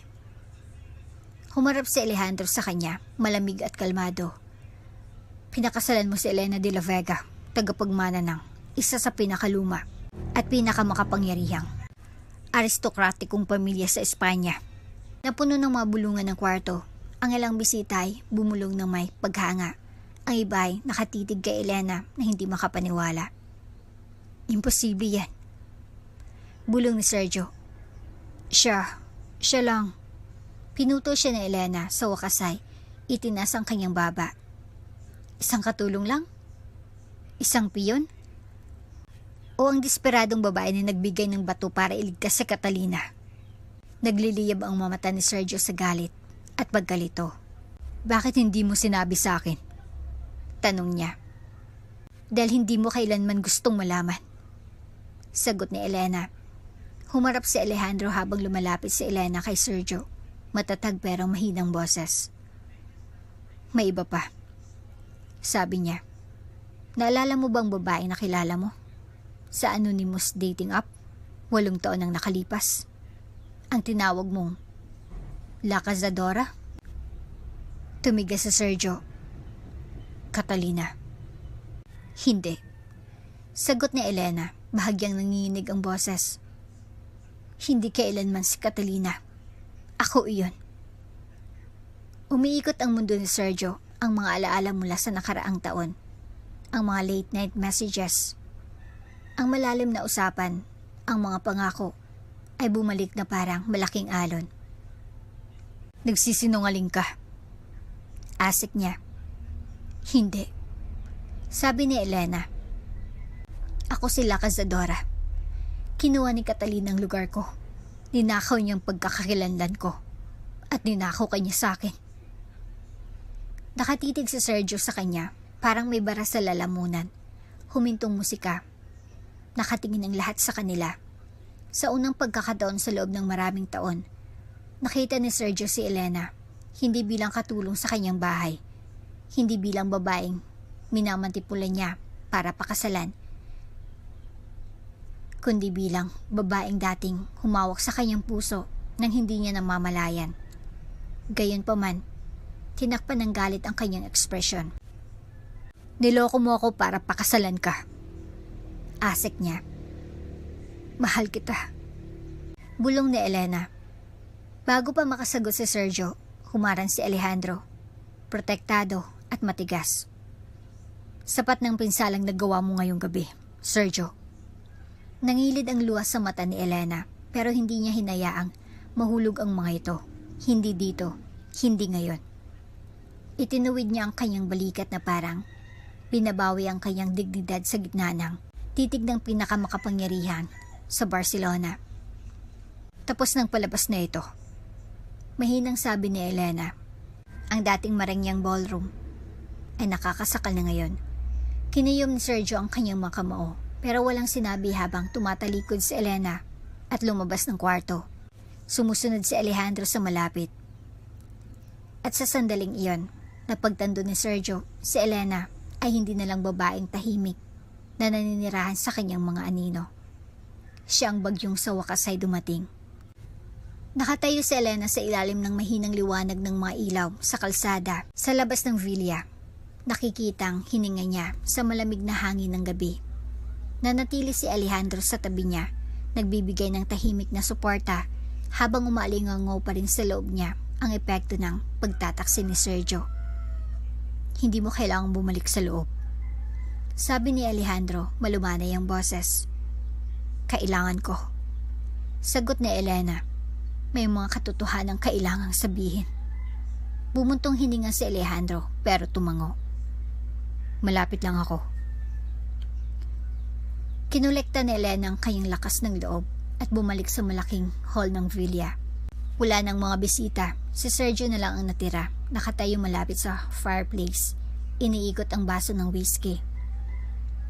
Humarap si Alejandro sa kanya, malamig at kalmado. "Pinakasalan mo si Elena de la Vega, tagapagmana ng isa sa pinakaluma at pinakamakapangyarihang aristokratikong pamilya sa Espanya." Napuno ng mga bulungan ng kwarto. Ang ilang bisita ay bumulong ng may paghanga. Ang iba ay nakatitig kay Elena na hindi makapaniwala. "Imposible yan." Bulong ni Sergio. Siya lang." Pinuto siya ni Elena. Sa wakas ay itinas ang kanyang baba. "Isang katulong lang? Isang piyon? O ang desperadong babae na nagbigay ng bato para iligtas si Catalina?" Nagliliyab ang mamata ni Sergio sa galit at pagkalito. "Bakit hindi mo sinabi sa akin?" Tanong niya. "Dahil hindi mo kailanman gustong malaman." Sagot ni Elena. Humarap si Alejandro habang lumalapit si Elena kay Sergio. Matatag pero mahinang boses. "May iba pa," sabi niya. "Naalala mo bang babae na kilala mo? Sa anonymous dating app, 8 taon ang nakalipas. Ang tinawag mong La Cazadora?" Tumigas sa Sergio. "Catalina." "Hindi." Sagot ni Elena, bahagyang nanginginig ang boses. "Hindi kailanman si Catalina. Ako iyon." Umiikot ang mundo ni Sergio, ang mga alaala mula sa nakaraang taon. Ang mga late night messages. Ang malalim na usapan, ang mga pangako, ay bumalik na parang malaking alon. "Nagsisinungaling ka?" Asik niya. "Hindi." Sabi ni Elena. "Ako si La Cazadora. Kinuha ni Catalina ang lugar ko. Ninakaw niyang pagkakakilanlan ko. At ninakaw kanya sa akin." Nakatitig si Sergio sa kanya, parang may bara sa lalamunan. Humintong musika. Nakatingin ang lahat sa kanila. Sa unang pagkakataon sa loob ng maraming taon, nakita ni Sergio si Elena, hindi bilang katulong sa kanyang bahay, hindi bilang babaeng minamantipulan niya para pakasalan, kundi bilang babaeng dating humawak sa kanyang puso nang hindi niya namamalayan. Gayunpaman, tinakpan ng galit ang kanyang ekspresyon. "Niloko mo ako para pakasalan ka." Asik niya. Mahal kita. Bulong ni Elena. Bago pa makasagot si Sergio, humarang si Alejandro. Protektado at matigas. Sapat ng pinsalang nagawa mo ngayong gabi, Sergio. Nangilid ang luha sa mata ni Elena pero hindi niya hinayaang mahulog ang mga ito. Hindi dito, hindi ngayon. Itinuwid niya ang kanyang balikat na parang binabawi ang kanyang dignidad sa gitna ng titig ng pinakamakapangyarihan sa Barcelona. Tapos ng palabas na ito. Mahinang sabi ni Elena. Ang dating marangyang ballroom ay nakakasakal na ngayon. Kinayom ni Sergio ang kanyang mga kamao pero walang sinabi habang tumatalikod si Elena at lumabas ng kwarto. Sumusunod si Alejandro sa malapit. At sa sandaling iyon, napagtando ni Sergio, si Elena ay hindi na lang babaeng tahimik na naninirahan sa kanyang mga anino. Siya ang bagyong sa wakas ay dumating. Nakatayo si Elena sa ilalim ng mahinang liwanag ng mga ilaw sa kalsada sa labas ng villa. Nakikitang hininga niya sa malamig na hangin ng gabi. Nanatili si Alejandro sa tabi niya, nagbibigay ng tahimik na suporta habang umaalingangaw pa rin sa loob niya ang epekto ng pagtataksi ni Sergio. Hindi mo kailangang bumalik sa loob. Sabi ni Alejandro, malumanay ang boses. Kailangan ko. Sagot ni Elena. May mga katotohanang kailangang sabihin. Bumuntong hininga si Alejandro pero tumango. Malapit lang ako. Kinolekta ni Elena ang kanyang lakas ng loob at bumalik sa malaking hall ng villa. Wala ng mga bisita, si Sergio na lang ang natira, nakatayo malapit sa fireplace. Iniikot ang baso ng whiskey.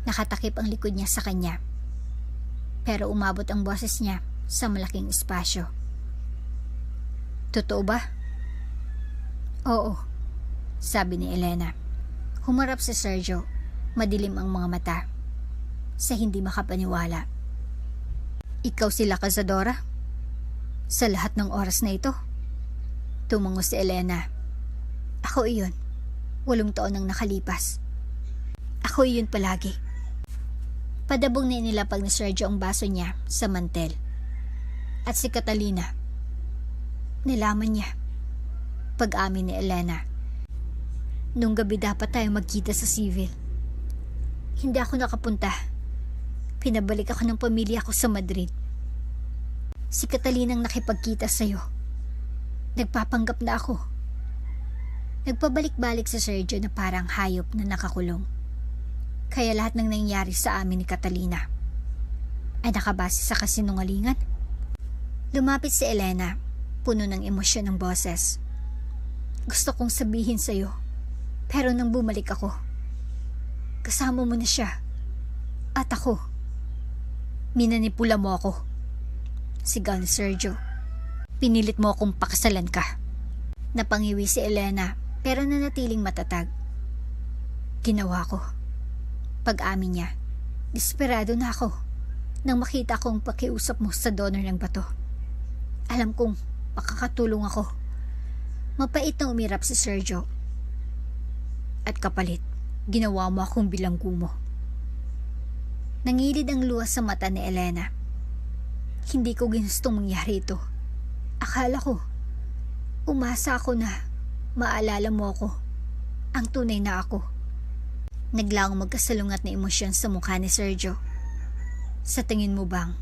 Nakatakip ang likod niya sa kanya. Pero umabot ang boses niya sa malaking espasyo. Totoo ba? Oo, sabi ni Elena. Humarap si Sergio, madilim ang mga mata. Sa hindi makapaniwala. Ikaw sila Cazadora? Sa lahat ng oras na ito? Tumango si Elena. Ako iyon. 8 taon nang nakalipas. Ako iyon palagi. Padabong na inilapag ni Sergio ang baso niya sa mantel. At si Catalina. Nilaman niya. Pag-amin ni Elena. Nung gabi dapat tayo magkita sa civil. Hindi ako nakapunta. Pinabalik ako ng pamilya ko sa Madrid. Si Catalinang nakipagkita sa'yo. Nagpapanggap na ako. Nagpabalik-balik si Sergio na parang hayop na nakakulong. Kaya lahat ng nangyari sa amin ni Catalina ay nakabase sa kasinungalingan. Lumapit si Elena, puno ng emosyon ng boses. Gusto kong sabihin sa'yo, pero nang bumalik ako, kasama mo na siya. At ako, minanipula mo ako. Sigaw ni Sergio. Pinilit mo akong pakasalan ka. Napangiwi si Elena pero nanatiling matatag. Ginawa ko. Pag-amin niya, desperado na ako nang makita kong pakiusap mo sa donor ng bato. Alam kong makakatulong ako. Mapait na umirap si Sergio. At kapalit, ginawa mo akong bilanggo mo. Nangilid ang luha sa mata ni Elena. Hindi ko ginustong mangyari ito. Akala ko, umasa ako na maalala mo ako, ang tunay na ako. Naglaong magkasalungat na emosyon sa mukha ni Sergio. Sa tingin mo bang,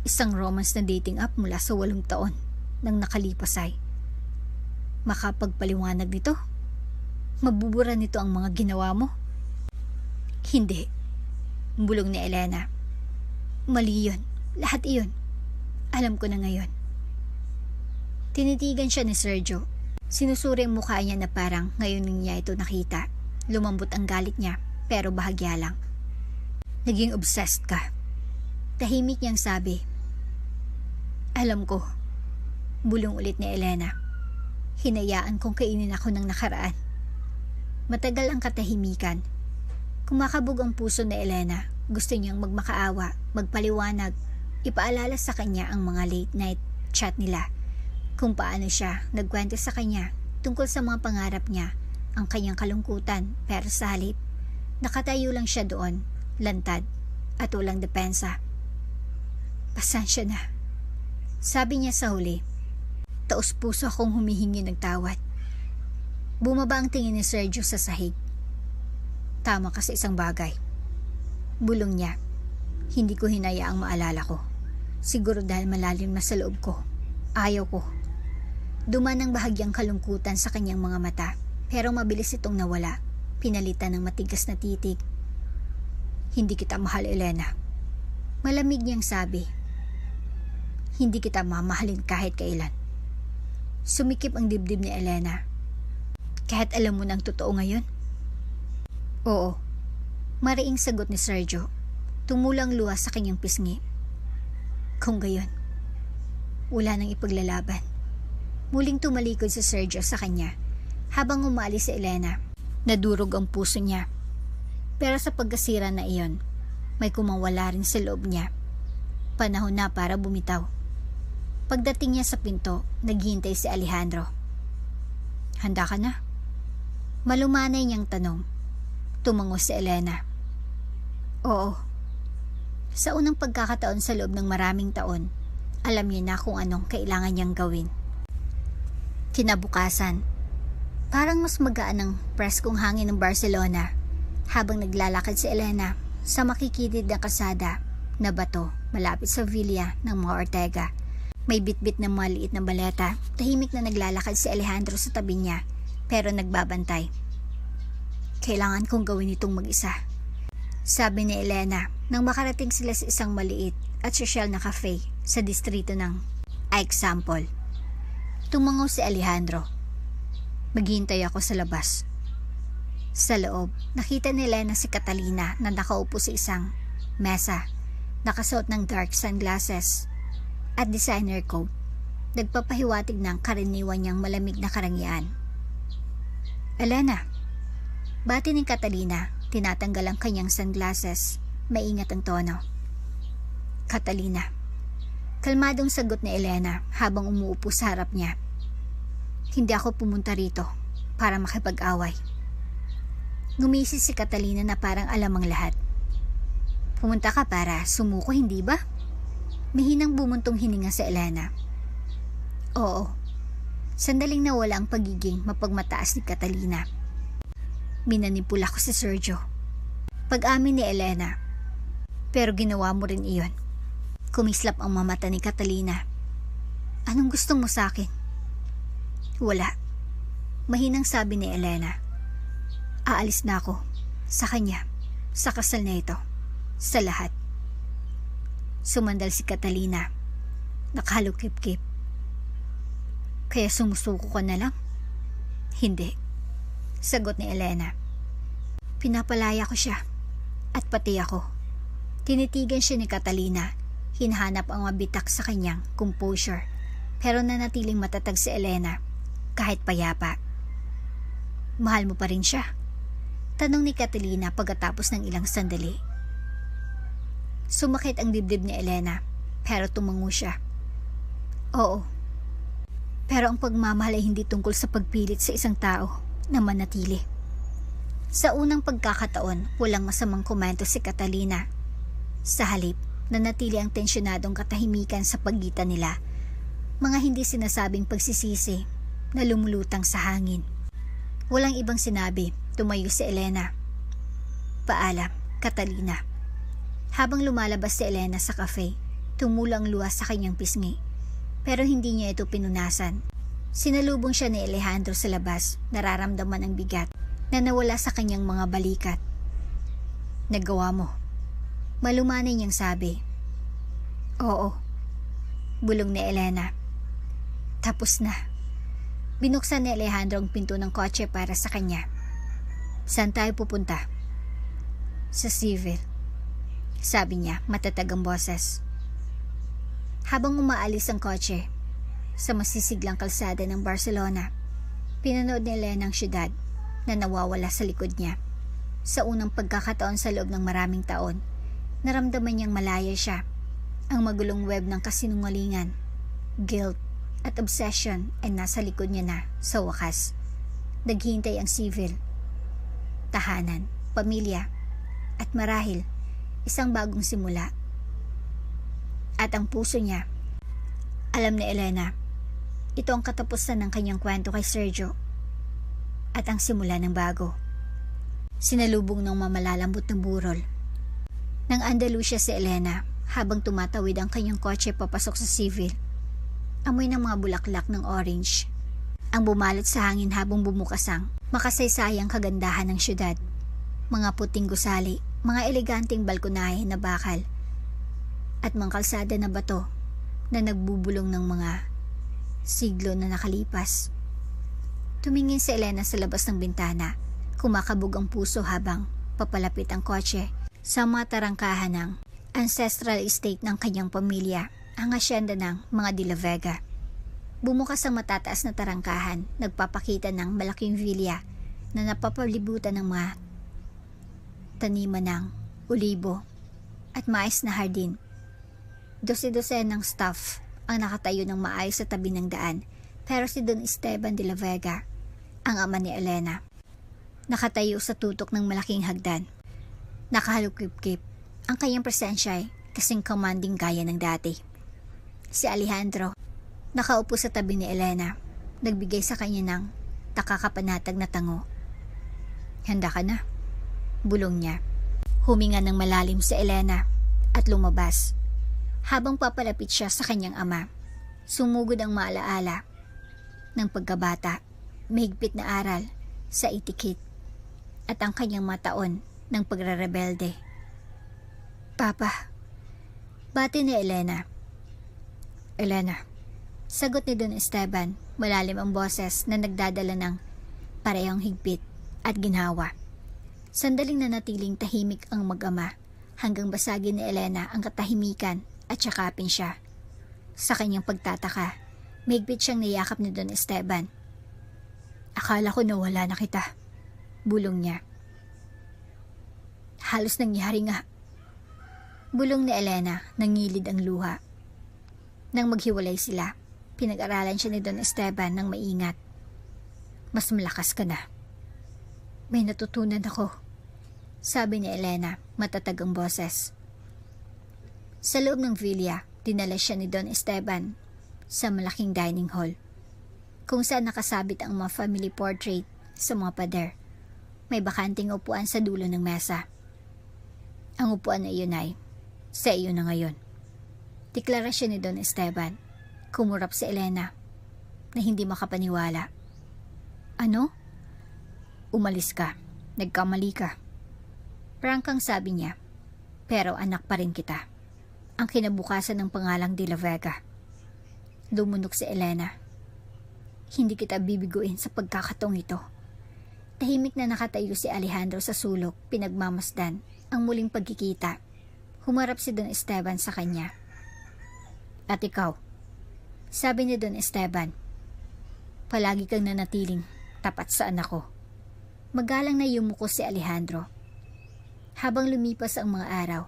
isang romance na dating app mula sa 8 taon nang nakalipas ay makapagpaliwanag nito? Mabubura nito ang mga ginawa mo? Hindi. Bulong ni Elena. Mali yun. Lahat iyon. Alam ko na ngayon. Tinitigan siya ni Sergio. Sinusuri ang mukha niya na parang ngayon niya ito nakita. Lumambot ang galit niya pero bahagya lang. Naging obsessed ka. Tahimik niyang sabi. Alam ko. Bulong ulit ni Elena. Hinayaan kong kainin ako ng nakaraan. Matagal ang katahimikan. Kumakabog ang puso ni Elena. Gusto niyang magmakaawa, magpaliwanag, ipaalala sa kanya ang mga late night chat nila. Kung paano siya nagkwento sa kanya tungkol sa mga pangarap niya, ang kanyang kalungkutan, pero sa halip, nakatayo lang siya doon, lantad at walang depensa. Pasensya na. Sabi niya sa huli. Taos puso akong humihingi ng tawad. Bumaba ang tingin ni Sergio sa sahig. Tama ka sa isang bagay. Bulong niya. Hindi ko hinayaang maalala ko. Siguro dahil malalim na sa loob ko. Ayaw ko. Duman ang bahagyang kalungkutan sa kanyang mga mata, pero mabilis itong nawala. Pinalitan ng matigas na titig. Hindi kita mahal, Elena. Malamig niyang sabi. Hindi kita mamahalin kahit kailan. Sumikip ang dibdib ni Elena. Kahit alam mo ng totoo ngayon? Oo. Mariing sagot ni Sergio. Tumulang luwas sa kanyang pisngi. Kung gayon, wala nang ipaglalaban. Muling tumalikod si Sergio sa kanya. Habang umaalis si Elena, nadurog ang puso niya. Pero sa pagkasira na iyon, may kumawala rin sa loob niya. Panahon na para bumitaw. Pagdating niya sa pinto, naghihintay si Alejandro. Handa ka na? Malumanay niyang tanong. Tumango si Elena. Oo. Sa unang pagkakataon sa loob ng maraming taon, alam niya na kung anong kailangan niyang gawin. Kinabukasan, parang mas magaan ang preskong hangin ng Barcelona habang naglalakad si Elena sa makikitid na kalsada na bato malapit sa villa ng mga Ortega. May bitbit na maliit na baleta. Tahimik na naglalakad si Alejandro sa tabi niya, pero nagbabantay. Kailangan kong gawin itong mag-isa, sabi ni Elena nang makarating sila sa isang maliit at sosyal na cafe sa distrito ng Example. Tumango si Alejandro. Maghihintay ako sa labas. Sa loob, nakita ni Elena si Catalina na nakaupo sa isang mesa, nakasuot ng dark sunglasses at designer coat. Nagpapahiwatig ng karaniwan niyang malamig na karangyaan. Elena, bati ni Catalina, tinatanggal ang kanyang sunglasses. Maingat ang tono. Catalina. Kalmadong sagot ni Elena habang umuupo sa harap niya. Hindi ako pumunta rito para makipag-away. Ngumisi si Catalina na parang alam ang lahat. Pumunta ka para sumuko, hindi ba? Mahinang bumuntong hininga sa Elena. Oo. Sandaling nawala ang pagiging mapagmataas ni Catalina. Minanipula ko si Sergio. Pag-amin ni Elena. Pero ginawa mo rin iyon. Kumislap ang mamata ni Catalina. Anong gusto mo sa akin? Wala. Mahinang sabi ni Elena. Aalis na ako. Sa kanya. Sa kasal na ito. Sa lahat. Sumandal si Catalina. Nakahalukip-kip. Kaya sumusuko ka na lang? Hindi. Sagot ni Elena. Pinapalaya ko siya. At pati ako. Tinitigan siya ni Catalina. Hinahanap ang mabitak sa kanyang composure. Pero nanatiling matatag si Elena. Kahit payapa. Mahal mo pa rin siya? Tanong ni Catalina pagkatapos ng ilang sandali. Sumakit ang dibdib ni Elena, pero tumango siya. Oo. Pero ang pagmamahal ay hindi tungkol sa pagpilit sa isang tao na manatili. Sa unang pagkakataon, walang masamang komento si Catalina. Sa halip, nanatili ang tensyonadong katahimikan sa pagitan nila. Mga hindi sinasabing pagsisisi na lumulutang sa hangin. Walang ibang sinabi, tumayo si Elena. Paalam, Catalina. Habang lumalabas si Elena sa cafe, tumulang luwas sa kanyang pisngi. Pero hindi niya ito pinunasan. Sinalubong siya ni Alejandro sa labas, nararamdaman ang bigat na nawala sa kanyang mga balikat. Nagawa mo. Malumanay niyang sabi. Oo. Bulong ni Elena. Tapos na. Binuksan ni Alejandro ang pinto ng kotse para sa kanya. Saan tayo pupunta? Sa civil. Sabi niya, matatag ang boses. Habang umaalis ang kotse, sa masisiglang kalsada ng Barcelona, pinanood ni Elena ang syudad na nawawala sa likod niya. Sa unang pagkakataon sa loob ng maraming taon, naramdaman niyang malaya siya. Ang magulong web ng kasinungalingan, guilt, at obsession ay nasa likod niya na sa wakas. Naghihintay ang civil, tahanan, pamilya, at marahil, isang bagong simula. At ang puso niya, alam ni Elena, ito ang katapusan ng kanyang kwento kay Sergio at ang simula ng bago. Sinalubong ng mamalalambot ng burol ng Andalusia si Elena habang tumatawid ang kanyang kotse papasok sa civil. Amoy ng mga bulaklak ng orange ang bumalot sa hangin habang bumukas ang makasaysayang kagandahan ng syudad. Mga puting gusali, mga eleganteng balkonahe na bakal, at mga kalsada na bato na nagbubulong ng mga siglo na nakalipas. Tumingin si Elena sa labas ng bintana, kumakabog ang puso habang papalapit ang kotse sa mga tarangkahan ng ancestral estate ng kanyang pamilya, ang asyenda ng mga De La Vega. Bumukas ang matataas na tarangkahan, nagpapakita ng malaking villa na napapalibutan ng mga taniman ng olibo at mais na hardin. Dose-dosen ng staff ang nakatayo ng maayos sa tabi ng daan, pero si Don Esteban de la Vega, ang ama ni Elena, nakatayo sa tutok ng malaking hagdan. Nakahalukip-kip ang kanyang presensya ay kasing commanding gaya ng dati. Si Alejandro, nakaupo sa tabi ni Elena, nagbigay sa kanya ng nakakapanatag na tango. Handa ka na? Bulong niya. Huminga ng malalim si Elena at lumabas. Habang papalapit siya sa kanyang ama, sumugod ang maalaala ng pagkabata, mahigpit na aral sa etiquette at ang kanyang mataon ng pagrerebelde. Papa, bati ni Elena. Elena, sagot ni Don Esteban, malalim ang boses na nagdadala ng parehong higpit at ginhawa. Sandaling nanatiling tahimik ang mag-ama hanggang basagin ni Elena ang katahimikan at yakapin siya. Sa kanyang pagtataka, mahigpit siyang niyakap ni Don Esteban. Akala ko nawala na kita, bulong niya. Halos nangyari nga, bulong ni Elena, nangilid ang luha. Nang maghiwalay sila, pinag-aralan siya ni Don Esteban ng maingat. Mas malakas ka na. May natutunan ako, sabi ni Elena, matatag ang boses. Sa loob ng villa, dinala siya ni Don Esteban sa malaking dining hall, kung saan nakasabit ang mga family portrait sa mga pader. May bakanting upuan sa dulo ng mesa. Ang upuan na iyon ay sa iyo na ngayon, deklarasyon ni Don Esteban. Kumurap si Elena na hindi makapaniwala. Ano? Umalis ka. Nagkamali ka. Prangkang sabi niya, pero anak pa rin kita. Ang kinabukasan ng pangalang De La Vega. Lumunok si Elena. Hindi kita bibiguin sa pagkakataong ito. Tahimik na nakatayo si Alejandro sa sulok, pinagmamasdan ang muling pagkikita. Humarap si Don Esteban sa kanya. At ikaw, sabi ni Don Esteban, palagi kang nanatiling tapat sa anak ko. Magalang na yumuko si Alejandro. Habang lumipas ang mga araw,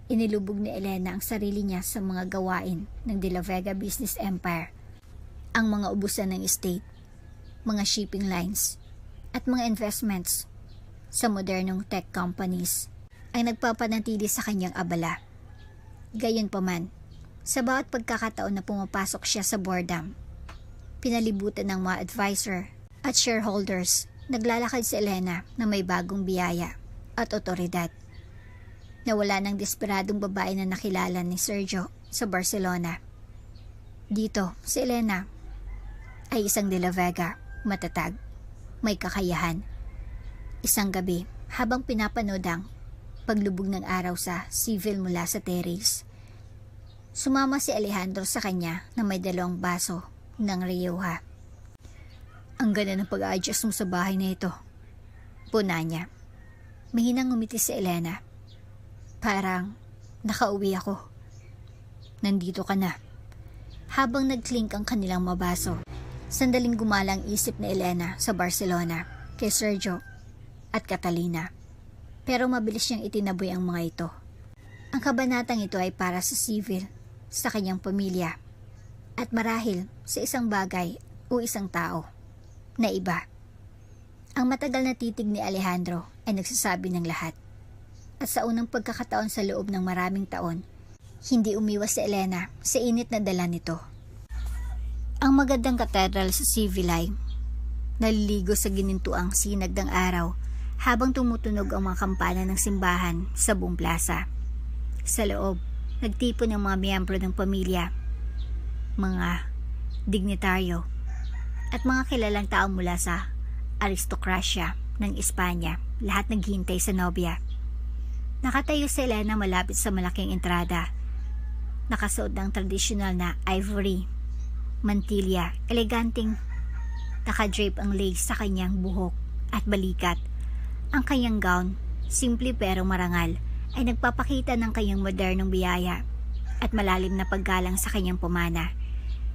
inilubog ni Elena ang sarili niya sa mga gawain ng De La Vega Business Empire. Ang mga ubusan ng estate, mga shipping lines, at mga investments sa modernong tech companies ay nagpapanatili sa kanyang abala. Gayunpaman, sa bawat pagkakataon na pumapasok siya sa boardroom, pinalibutan ng mga advisor at shareholders, naglalakad si Elena na may bagong biyaya at otoridad. Nawala ng desperadong babae na nakilala ni Sergio sa Barcelona. Dito, si Elena ay isang De La Vega, matatag, may kakayahan. Isang gabi, habang pinapanood ang paglubog ng araw sa civil mula sa terrace, sumama si Alejandro sa kanya na may 2 baso ng Rioja. Ang ganda ng pag-a-adjust mo sa bahay na ito, puna niya. Mahinang ngumiti si Elena. Parang nakauwi ako. Nandito ka na. Habang nag-clink ang kanilang mabaso, sandaling gumalang isip ni Elena sa Barcelona, kay Sergio at Catalina. Pero mabilis niyang itinaboy ang mga ito. Ang kabanatang ito ay para sa civil, sa kanyang pamilya, at marahil sa isang bagay o isang tao na iba. Ang matagal na titig ni Alejandro ay nagsasabi ng lahat. At sa unang pagkakataon sa loob ng maraming taon, Hindi umiwas si Elena sa init na dala nito. Ang magandang katedral sa Civilay, naliligo sa ginintuang sinag ng araw habang tumutunog ang mga kampana ng simbahan sa buong plaza. Sa loob, nagtipon ng mga miyembro ng pamilya, mga dignitaryo, at mga kilalang tao mula sa aristokrasya ng Espanya, lahat naghihintay sa nobya. Nakatayo si Elena malapit sa malaking entrada. Nakasuot ng tradisyonal na ivory mantilya, eleganting nakadrape ang lace sa kanyang buhok at balikat. Ang kanyang gown, simple pero marangal, ay nagpapakita ng kanyang modernong biyaya at malalim na paggalang sa kanyang pumana.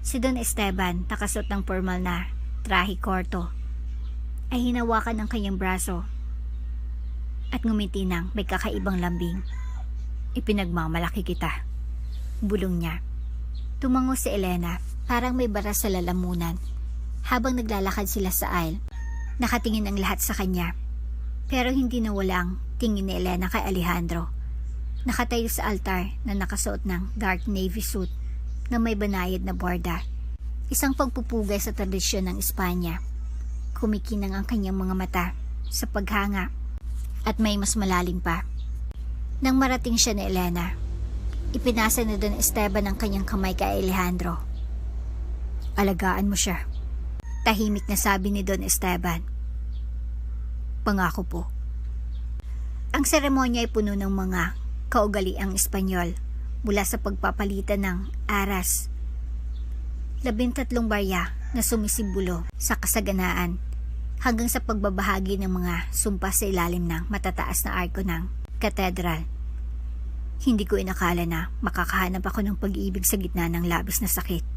Si Don Esteban, nakasuot ng formal na trahe korto, ay hinawakan ng kanyang braso at ngumiti ng may kakaibang lambing. Ipinagmamalaki kita, bulong niya. Tumango si Elena, parang may bara sa lalamunan. Habang naglalakad sila sa aisle, nakatingin ang lahat sa kanya. Pero hindi nawala ang tingin ni Elena kay Alejandro. Nakatayo sa altar na nakasuot ng dark navy suit na may banayad na borda. Isang pagpupugay sa tradisyon ng Espanya. Kumikinang ang kanyang mga mata sa paghanga at may mas malalim pa. Nang marating siya ni Elena, ipinasa na Don Esteban ang kanyang kamay kay Alejandro. Alagaan mo siya, tahimik na sabi ni Don Esteban. Pangako po. Ang seremonya ay puno ng mga kaugaliang Espanyol mula sa pagpapalitan ng aras, 13 barya na sumisimbolo sa kasaganaan hanggang sa pagbabahagi ng mga sumpa sa ilalim ng matataas na arko ng katedral. Hindi ko inakala na makakahanap ako ng pag-ibig sa gitna ng labis na sakit,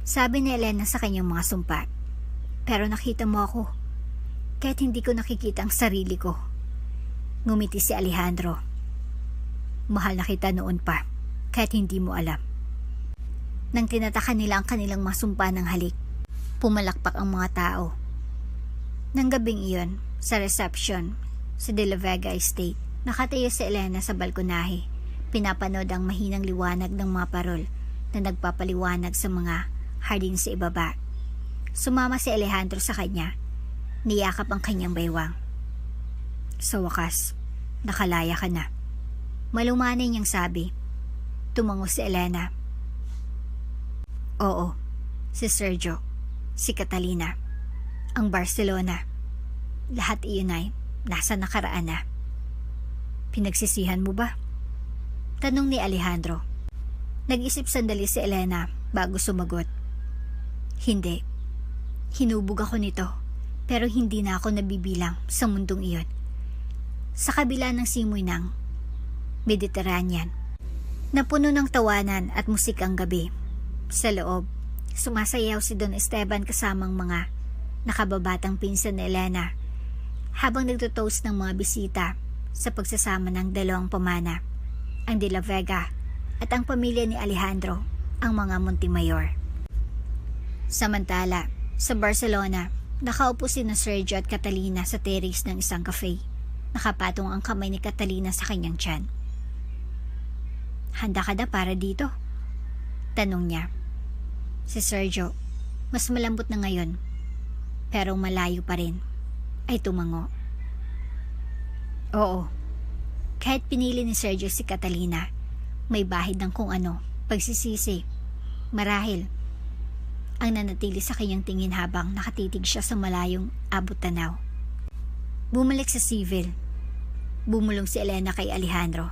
sabi ni Elena sa kanyang mga sumpa. Pero nakita mo ako, kahit hindi ko nakikita ang sarili ko. Ngumiti si Alejandro. Mahal na kita noon pa, kahit hindi mo alam. Nang tinatakan nila ang kanilang mga sumpa ng halik, pumalakpak ang mga tao. Nang gabing iyon, sa reception sa De La Vega Estate, nakatayo si Elena sa balkonahe. Pinapanood ang mahinang liwanag ng mga parol na nagpapaliwanag sa mga hardin sa ibaba. Sumama si Alejandro sa kanya. Niyakap ang kanyang baywang. Sa wakas, nakalaya ka na, malumanay niyang sabi. Tumango si Elena. Oo, si Sergio, si Catalina, ang Barcelona, lahat iyon ay nasa nakaraan na. Pinagsisihan mo ba? Tanong ni Alejandro. Nag-isip sandali si Elena bago sumagot. Hindi. Hinubog ako nito, pero hindi na ako nabibilang sa mundong iyon. Sa kabila ng simoy ng Mediterranean, na puno ng tawanan at musikang gabi, sa loob, sumasayaw si Don Esteban kasamang mga nakababatang pinsan ni Elena habang nagtotoast ng mga bisita sa pagsasama ng dalawang pamana, ang De La Vega at ang pamilya ni Alejandro, ang mga Montemayor. Samantala, sa Barcelona, nakaupo sina Sergio at Catalina sa terrace ng isang cafe. Nakapatong ang kamay ni Catalina sa kanyang tiyan. Handa ka na para dito? Tanong niya. Si Sergio, mas malambot na ngayon, pero malayo pa rin, ay tumango. Oo. Kahit pinili ni Sergio si Catalina, may bahid ng kung ano, pagsisisi, marahil, ang nanatili sa kanyang tingin habang nakatitig siya sa malayong abot tanaw. Bumalik sa civil. Bumulong si Elena kay Alejandro.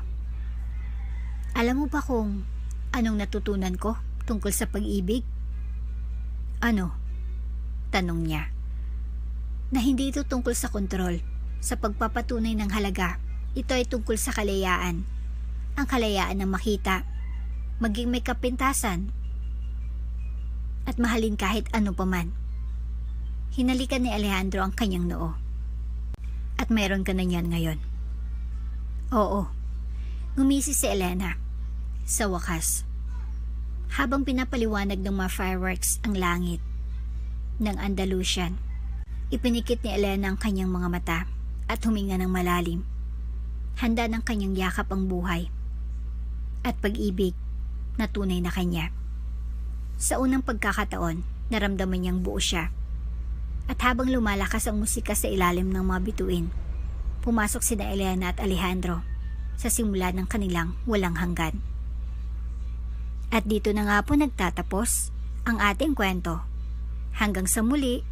Alam mo ba kung anong natutunan ko tungkol sa pag-ibig? Ano? Tanong niya. Na hindi ito tungkol sa kontrol, sa pagpapatunay ng halaga. Ito ay tungkol sa kalayaan. Ang kalayaan na makita, maging may kapintasan, at mahalin kahit ano paman. Hinalikan ni Alejandro ang kanyang noo. At mayroon ka na niyan ngayon. Oo. Ngumisi si Elena. Sa wakas. Habang pinapaliwanag ng mga fireworks ang langit ng Andalusian, ipinikit ni Elena ang kanyang mga mata at huminga ng malalim. Handa ng kanyang yakap ang buhay. at pag-ibig na tunay na kanya. Sa unang pagkakataon, naramdaman niyang buo siya. At habang lumalakas ang musika sa ilalim ng mga bituin, pumasok sina Elena at Alejandro sa simula ng kanilang walang hanggan. At dito na nga po nagtatapos ang ating kwento. Hanggang sa muli.